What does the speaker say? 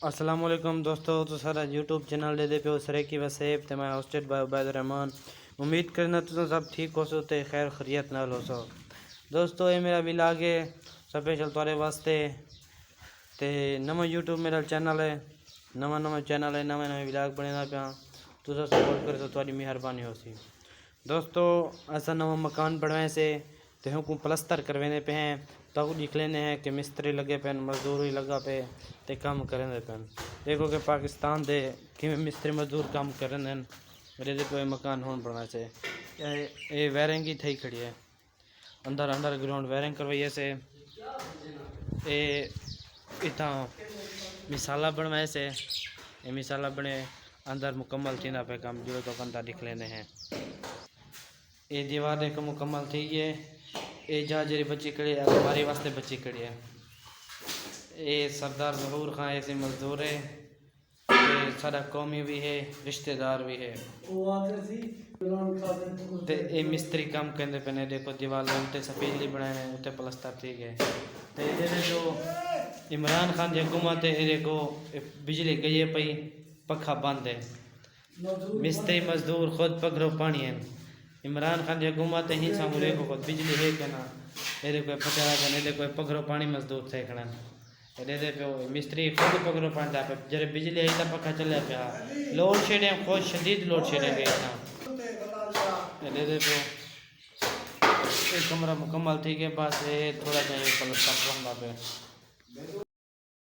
अस्सलाम वालेकुम दोस्तों, तो सारा यूट्यूब चैनल दे पे सरे की वसेब ते मैं होस्टेड बाय उबैद रहमान। उम्मीद करना तुम सब ठीक हो सो ते खैर खैरियत नाल हो सो। दोस्तों ये मेरा विलाग है स्पेशल तुहारे वास्ते ते नवा यूट्यूब मेरा चैनल है, नवा चैनल है, नवे विलाग बनेना पाया। तुसा सपोर्ट करे तो तुम्हारी मेहरबानी हो सी। दोस्तों ऐसा नवा मकान बनवाए से ते हमको प्लस्तर करवाने पे हैं, तो दिख लेने हैं कि मिस्त्री लगे पे, मजदूर ही लगा पे ते काम करें पे। देखो कि पाकिस्तान दे कि मिस्त्री मजदूर काम करें मेरे पे मकान होने बनवा से ये वायरिंग ही थी खड़ी है। अंदर अंडरग्राउंड वायरिंग करवाइए से ये इतना मिसाला बनवाए से ये मिसाला बने अंदर मुकम्मल थी पे काम जो तो बंदा दिख लेने हैं। ये दीवार एक मुकम्मल थी है। ये जहाँ जरी बच्ची खड़ी है हमारे वास्ते बच्ची खड़ी है। ये सरदार जहूर खान ऐसे मजदूर है, ये सारा कौमी भी है, रिश्तेदार भी है। ते ये मिस्त्री काम करते पे देखो दीवार उल्टे सफेद बनाए हैं, उल्टे प्लस्तर ठीक है। तो ये जो इमरान खान जी हुकूमत है, ये देखो बिजली गई है पई, पखा बंद है, मिस्त्री मजदूर खुद पगरो पानी है। इमरान खान जी हुकूमत ही सामूरे को खुद बिजली है क्या ना, ये देखो पचारा का नहीं देखो पगरो पानी मजदूर थे खड़ा दे पे मिस्त्री खुद पगरो पानी था पे जरे बिजली आई था पखा चले पे लोड शेडिंग खुद शदीद लोड शेडिंग है इतना दे पे एक कमरा मुकम्मल थी के पास थोड़ा चाहिए प्लस्तर पे।